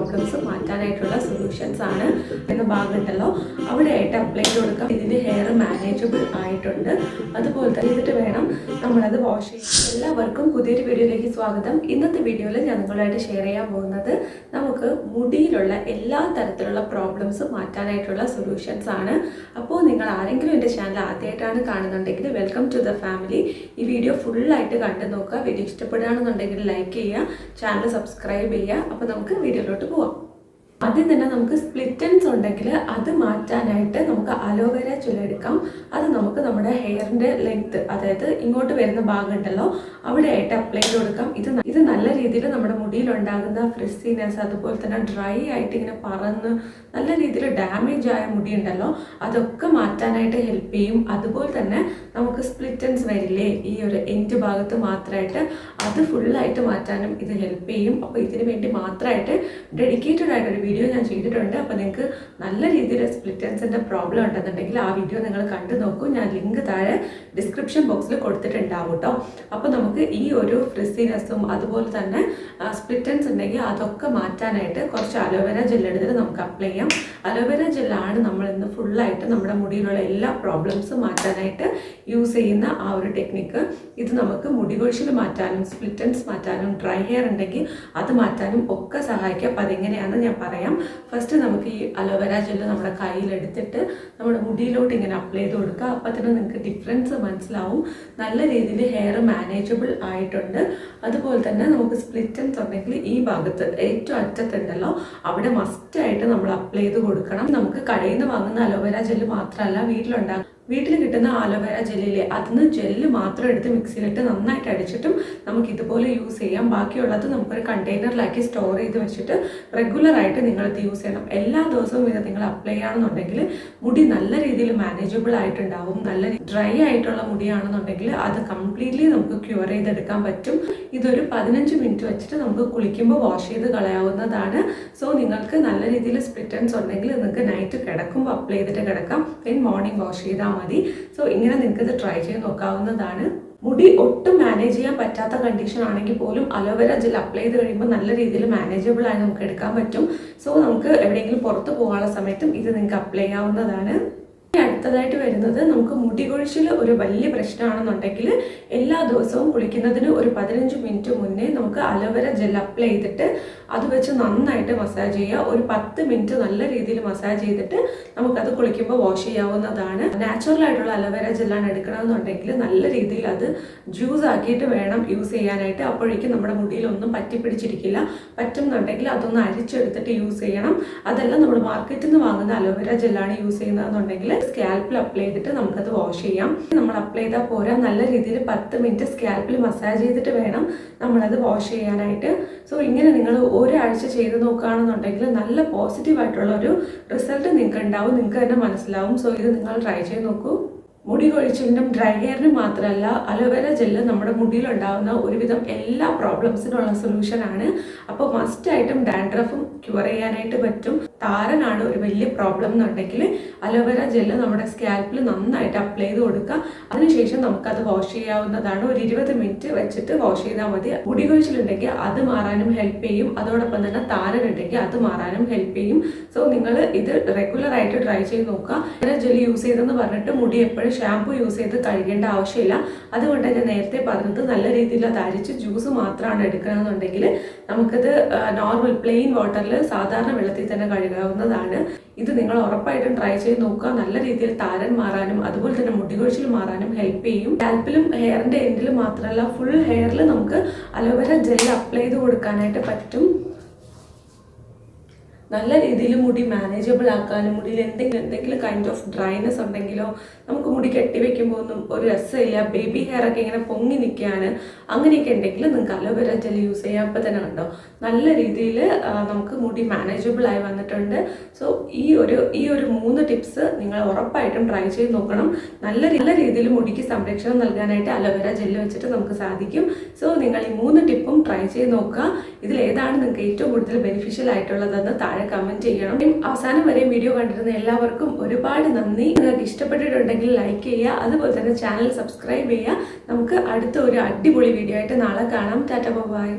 Problems മാറ്റാനായിട്ടുള്ള solutions ആണ് എന്ന ഭാഗമുണ്ടല്ലോ അവിടെയായിട്ട് apply ചെയ്ത് കൊടുക്കാം. ഇതിൻ്റെ ഹെയർ മാനേജബിൾ ആയിട്ടുണ്ട്. അതുപോലെ തന്നെ ചെയ്തിട്ട് വേണം നമ്മളത് വാഷ് ചെയ്യാൻ. എല്ലാവർക്കും പുതിയൊരു വീഡിയോയിലേക്ക് സ്വാഗതം. ഇന്നത്തെ വീഡിയോയിൽ ഞാൻ നിങ്ങളായിട്ട് ഷെയർ ചെയ്യാൻ പോകുന്നത് നമുക്ക് മുടിയിലുള്ള എല്ലാ തരത്തിലുള്ള പ്രോബ്ലംസ് മാറ്റാനായിട്ടുള്ള സൊല്യൂഷൻസ് ആണ്. അപ്പോൾ നിങ്ങൾ ആരെങ്കിലും എൻ്റെ ചാനൽ ആദ്യമായിട്ടാണ് കാണുന്നുണ്ടെങ്കിൽ വെൽക്കം ടു ദ ഫാമിലി. ഈ വീഡിയോ ഫുള്ളായിട്ട് കണ്ടു നോക്കുക. വീഡിയോ ഇഷ്ടപ്പെടുകയാണെന്നുണ്ടെങ്കിൽ ലൈക്ക് ചെയ്യുക, ചാനൽ സബ്സ്ക്രൈബ് ചെയ്യുക. അപ്പോൾ നമുക്ക് വീഡിയോയിലോട്ട് പോവാം. ആദ്യം തന്നെ നമുക്ക് സ്പ്ലിറ്റ് എൻഡ്സ് ഉണ്ടെങ്കിൽ അത് മാറ്റാനായിട്ട് നമുക്ക് അലോവേര ജെൽ എടുക്കാം. അത് നമുക്ക് നമ്മുടെ ഹെയറിൻ്റെ ലെങ്ത്ത്, അതായത് ഇങ്ങോട്ട് വരുന്ന ഭാഗം ഉണ്ടല്ലോ അവിടെയായിട്ട് അപ്ലൈ ചെയ്ത് കൊടുക്കാം. ഇത് നല്ല രീതിയിൽ നമ്മുടെ മുടിയിലുണ്ടാകുന്ന ഫ്രിസിനെസ്, അതുപോലെ തന്നെ ഡ്രൈ ആയിട്ട് ഇങ്ങനെ പറന്ന് നല്ല രീതിയിൽ ഡാമേജ് ആയ മുടി ഉണ്ടല്ലോ അതൊക്കെ മാറ്റാനായിട്ട് ഹെൽപ്പ് ചെയ്യും. അതുപോലെ തന്നെ നമുക്ക് സ്പ്ലിറ്റ് എൻഡ്സ് വരില്ലേ ഈ ഒരു എൻഡ് ഭാഗത്ത് മാത്രമായിട്ട്, അത് ഫുള്ളായിട്ട് മാറ്റാനും ഇത് ഹെൽപ്പ് ചെയ്യും. അപ്പോൾ ഇതിന് വേണ്ടി മാത്രമായിട്ട് ഡെഡിക്കേറ്റഡ് ആയിട്ടൊരു വീഡിയോ ഞാൻ ചെയ്തിട്ടുണ്ട്. അപ്പോൾ നിങ്ങൾക്ക് നല്ല രീതിയിൽ സ്പ്ലിറ്റ് എൻഡ്സിൻ്റെ പ്രോബ്ലം ഉണ്ടെന്നുണ്ടെങ്കിൽ ആ വീഡിയോ നിങ്ങൾ കണ്ടു നോക്കൂ. ഞാൻ ലിങ്ക് താഴെ ഡിസ്ക്രിപ്ഷൻ ബോക്സിൽ കൊടുത്തിട്ടുണ്ടാവും കേട്ടോ. അപ്പോൾ നമുക്ക് ഈ ഒരു ഫ്രിസിനെസ്സും അതുപോലെ തന്നെ സ്പ്ലിറ്റ് എൻഡ്സ് ഉണ്ടെങ്കിൽ അതൊക്കെ മാറ്റാനായിട്ട് കുറച്ച് അലോവേര ജെൽ എടുത്തിട്ട് നമുക്ക് അപ്ലൈ ചെയ്യാം. അലോവേര ജെല്ലാണ് നമ്മൾ ഇന്ന് ഫുള്ളായിട്ട് നമ്മുടെ മുടിയിലുള്ള എല്ലാ പ്രോബ്ലംസും മാറ്റാനായിട്ട് യൂസ് ചെയ്യുന്ന ആ ഒരു ടെക്നിക്ക്. ഇത് നമുക്ക് മുടി കൊഴിച്ചിൽ മാറ്റാനും സ്പ്ലിറ്റ് എൻഡ്സ് മാറ്റാനും ഡ്രൈ ഹെയർ ഉണ്ടെങ്കിൽ അത് മാറ്റാനും ഒക്കെ സഹായിക്കും. അപ്പോൾ അതെങ്ങനെയാണെന്ന് ഞാൻ പറയാം. ഫസ്റ്റ് നമുക്ക് ഈ അലോവേര ജെല്ല് നമ്മുടെ കയ്യിലെടുത്തിട്ട് നമ്മുടെ മുടിയിലോട്ട് ഇങ്ങനെ അപ്ലൈ ചെയ്ത് കൊടുക്കുക. അപ്പോൾ തന്നെ നിങ്ങൾക്ക് ഡിഫറൻസ് മനസ്സിലാവും. നല്ല രീതിയിൽ ഹെയർ മാനേജബിൾ ആയിട്ടുണ്ട്. അതുപോലെ തന്നെ നമുക്ക് സ്പ്ലിറ്റ് എൻഡ്സ് ഉണ്ടെങ്കിൽ ഈ ഭാഗത്ത് ഏറ്റവും അറ്റത്തുണ്ടല്ലോ അവിടെ മസ്റ്റായിട്ട് നമ്മൾ അപ്ലൈ ചെയ്ത് കൊടുക്കണം. നമുക്ക് കടയിൽ നിന്ന് വാങ്ങുന്ന അലോവേര ജെല്ല് മാത്രമല്ല, വീട്ടിൽ കിട്ടുന്ന ആലോവേര ജെല്ലിലെ അതിന് ജെല്ല് മാത്രം എടുത്ത് മിക്സിയിലിട്ട് നന്നായിട്ട് അടിച്ചിട്ടും നമുക്ക് ഇതുപോലെ യൂസ് ചെയ്യാം. ബാക്കിയുള്ളത് നമുക്കൊരു കണ്ടെയ്നറിലാക്കി സ്റ്റോർ ചെയ്ത് വെച്ചിട്ട് റെഗുലറായിട്ട് നിങ്ങളിത് യൂസ് ചെയ്യണം. എല്ലാ ദിവസവും ഇത് നിങ്ങൾ അപ്ലൈ ചെയ്യുകയാണെന്നുണ്ടെങ്കിൽ മുടി നല്ല രീതിയിൽ മാനേജബിൾ ആയിട്ടുണ്ടാവും. നല്ല ഡ്രൈ ആയിട്ടുള്ള മുടിയാണെന്നുണ്ടെങ്കിൽ അത് കംപ്ലീറ്റ്ലി നമുക്ക് ക്യൂർ ചെയ്തെടുക്കാൻ പറ്റും. ഇതൊരു 15 മിനിറ്റ് വെച്ചിട്ട് നമുക്ക് കുളിക്കുമ്പോൾ വാഷ് ചെയ്ത് കളയാവുന്നതാണ്. സോ നിങ്ങൾക്ക് നല്ല രീതിയിൽ സ്പ്ലിറ്റ് എൻഡ്സ് ഉണ്ടെങ്കിൽ നിങ്ങൾക്ക് നൈറ്റ് കിടക്കുമ്പോൾ അപ്ലൈ ചെയ്തിട്ട് കിടക്കാം, ദെൻ മോർണിംഗ് വാഷ് ചെയ്താൽ മതി. സോ ഇങ്ങനെ നിങ്ങൾക്ക് ഇത് ട്രൈ ചെയ്ത് നോക്കാവുന്നതാണ്. മുടി ഒട്ടും മാനേജ് ചെയ്യാൻ പറ്റാത്ത കണ്ടീഷൻ ആണെങ്കിൽ പോലും അലോവേര ജെൽ അപ്ലൈ ചെയ്ത് കഴിയുമ്പോൾ നല്ല രീതിയിൽ മാനേജബിൾ ആയി നമുക്ക് എടുക്കാൻ പറ്റും. സോ നമുക്ക് എവിടെയെങ്കിലും പുറത്ത് പോകാനുള്ള സമയത്തും ഇത് നിങ്ങൾക്ക് അപ്ലൈ ചെയ്യാവുന്നതാണ്. അടുത്തതായിട്ട് വരുന്നത് നമുക്ക് മുടി കൊഴിച്ചിൽ ഒരു വലിയ പ്രശ്നമാണെന്നുണ്ടെങ്കിൽ എല്ലാ ദിവസവും കുളിക്കുന്നതിന് ഒരു 15 മിനിറ്റ് മുന്നേ നമുക്ക് അലോവേര ജെൽ അപ്ലൈ ചെയ്തിട്ട് അത് വെച്ച് നന്നായിട്ട് മസാജ് ചെയ്യുക. ഒരു 10 മിനിറ്റ് നല്ല രീതിയിൽ മസാജ് ചെയ്തിട്ട് നമുക്കത് കുളിക്കുമ്പോൾ വാഷ് ചെയ്യാവുന്നതാണ്. നാച്ചുറൽ ആയിട്ടുള്ള അലോവേര ജെല്ലാണ് എടുക്കണമെന്നുണ്ടെങ്കിൽ നല്ല രീതിയിൽ അത് ജ്യൂസ് ആക്കിയിട്ട് വേണം യൂസ് ചെയ്യാനായിട്ട്. അപ്പോഴേക്കും നമ്മുടെ മുടിയിലൊന്നും പറ്റിപ്പിടിച്ചിരിക്കില്ല. പറ്റുന്നുണ്ടെങ്കിൽ അതൊന്ന് അരിച്ചെടുത്തിട്ട് യൂസ് ചെയ്യണം. അതല്ല നമ്മൾ മാർക്കറ്റിൽ നിന്ന് വാങ്ങുന്ന അലോവേര ജെല്ലാണ് യൂസ് ചെയ്യുന്നതെന്നുണ്ടെങ്കിൽ സ്കാൽപ്പിൽ അപ്ലൈ ചെയ്തിട്ട് നമുക്കത് വാഷ് ചെയ്യാം. നമ്മൾ അപ്ലൈ ചെയ്താൽ പോരാ, നല്ല രീതിയിൽ 10 മിനിറ്റ് സ്കാൽപ്പിൽ മസാജ് ചെയ്തിട്ട് വേണം നമ്മളത് വാഷ് ചെയ്യാനായിട്ട്. സോ ഇങ്ങനെ നിങ്ങൾ ഒരാഴ്ച ചെയ്ത് നോക്കുകയാണെന്നുണ്ടെങ്കിൽ നല്ല പോസിറ്റീവായിട്ടുള്ള ഒരു റിസൾട്ട് നിങ്ങൾക്ക് ഉണ്ടാവും, നിങ്ങൾക്ക് തന്നെ മനസ്സിലാവും. സോ ഇത് നിങ്ങൾ ട്രൈ ചെയ്ത് നോക്കൂ. മുടി കൊഴിച്ചിലിനും ഡ്രൈ ഹെയറിനും മാത്രമല്ല, അലോവേര ജെല്ല് നമ്മുടെ മുടിയിലുണ്ടാകുന്ന ഒരുവിധം എല്ലാ പ്രോബ്ലംസിനുള്ള സൊല്യൂഷനാണ്. അപ്പോൾ മസ്റ്റായിട്ടും ഡാൻഡ്രഫും ക്യൂർ ചെയ്യാനായിട്ട് പറ്റും. താരനാണ് ഒരു വലിയ പ്രോബ്ലം എന്നുണ്ടെങ്കിൽ അലോവേര ജെല്ല് നമ്മുടെ സ്കാൽപ്പിൽ നന്നായിട്ട് അപ്ലൈ ചെയ്ത് കൊടുക്കുക. അതിനുശേഷം നമുക്കത് വാഷ് ചെയ്യാവുന്നതാണ്. ഒരു 20 മിനിറ്റ് വെച്ചിട്ട് വാഷ് ചെയ്താൽ മതി. മുടി കൊഴിച്ചിലുണ്ടെങ്കിൽ അത് മാറാനും ഹെൽപ്പ് ചെയ്യും. അതോടൊപ്പം തന്നെ താരനുണ്ടെങ്കിൽ അത് മാറാനും ഹെൽപ്പ് ചെയ്യും. സോ നിങ്ങൾ ഇത് റെഗുലറായിട്ട് ട്രൈ ചെയ്ത് നോക്കുക. അലോവേര ജെല്ല് യൂസ് ചെയ്തെന്ന് പറഞ്ഞിട്ട് മുടി എപ്പോഴും ഷാമ്പു യൂസ് ചെയ്ത് കഴുകേണ്ട ആവശ്യമില്ല. അതുകൊണ്ട് ഞാൻ നേരത്തെ പറഞ്ഞത് നല്ല രീതിയിൽ അത് അരിച്ച് ജ്യൂസ് മാത്രമാണ് എടുക്കണമെന്നുണ്ടെങ്കിൽ നമുക്കത് നോർമൽ പ്ലെയിൻ വാട്ടറിൽ സാധാരണ വെള്ളത്തിൽ തന്നെ കഴുകാവുന്നതാണ്. ഇത് നിങ്ങൾ ഉറപ്പായിട്ടും ട്രൈ ചെയ്ത് നോക്കുക. നല്ല രീതിയിൽ താരൻ മാറാനും അതുപോലെ തന്നെ മുടി കൊഴിച്ചിൽ മാറാനും ഹെൽപ്പ് ചെയ്യും. സ്കാൽപ്പിലും ഹെയറിൻ്റെ എൻഡിലും മാത്രമല്ല ഫുൾ ഹെയറിൽ നമുക്ക് അലോവേര ജെൽ അപ്ലൈ ചെയ്ത് കൊടുക്കാനായിട്ട് പറ്റും. നല്ല രീതിയിൽ മുടി മാനേജബിൾ ആക്കാനും മുടിയിൽ എന്തെങ്കിലും കൈൻഡ് ഓഫ് ഡ്രൈനെസ് ഉണ്ടെങ്കിലോ നമുക്ക് മുടി കെട്ടിവെക്കുമ്പോൾ ഒന്നും ഒരു രസമില്ല, ബേബി ഹെയർ ഒക്കെ ഇങ്ങനെ പൊങ്ങി നിൽക്കുകയാണ്, അങ്ങനെയൊക്കെ ഉണ്ടെങ്കിൽ നിങ്ങൾക്ക് അലോവേര ജെൽ യൂസ് ചെയ്യാം. അപ്പോൾ തന്നെ കണ്ടോ നല്ല രീതിയിൽ നമുക്ക് മുടി മാനേജബിൾ ആയി വന്നിട്ടുണ്ട്. സോ ഈ ഒരു 3 ടിപ്സ് നിങ്ങൾ ഉറപ്പായിട്ടും ട്രൈ ചെയ്ത് നോക്കണം. നല്ല രീതിയിൽ മുടിക്ക് സംരക്ഷണം നൽകാനായിട്ട് അലോവേര ജെല്ല് വെച്ചിട്ട് നമുക്ക് സാധിക്കും. സോ നിങ്ങൾ ഈ 3 ടിപ്പും ട്രൈ ചെയ്ത് നോക്കുക. ഇതിൽ ഏതാണ് നിങ്ങൾക്ക് ഏറ്റവും കൂടുതൽ ബെനിഫിഷ്യൽ ആയിട്ടുള്ളതെന്ന് താഴെ കമന്റ് ചെയ്യണം. അവസാനം വരെ വീഡിയോ കണ്ടിരുന്ന എല്ലാവർക്കും ഒരുപാട് നന്ദി. നിങ്ങൾക്ക് ഇഷ്ടപ്പെട്ടിട്ടുണ്ടെങ്കിൽ ലൈക്ക് ചെയ്യുക, അതുപോലെ തന്നെ ചാനൽ സബ്സ്ക്രൈബ് ചെയ്യുക. നമുക്ക് അടുത്ത ഒരു അടിപൊളി വീഡിയോ ആയിട്ട് നാളെ കാണാം. ടാറ്റ ബൈ.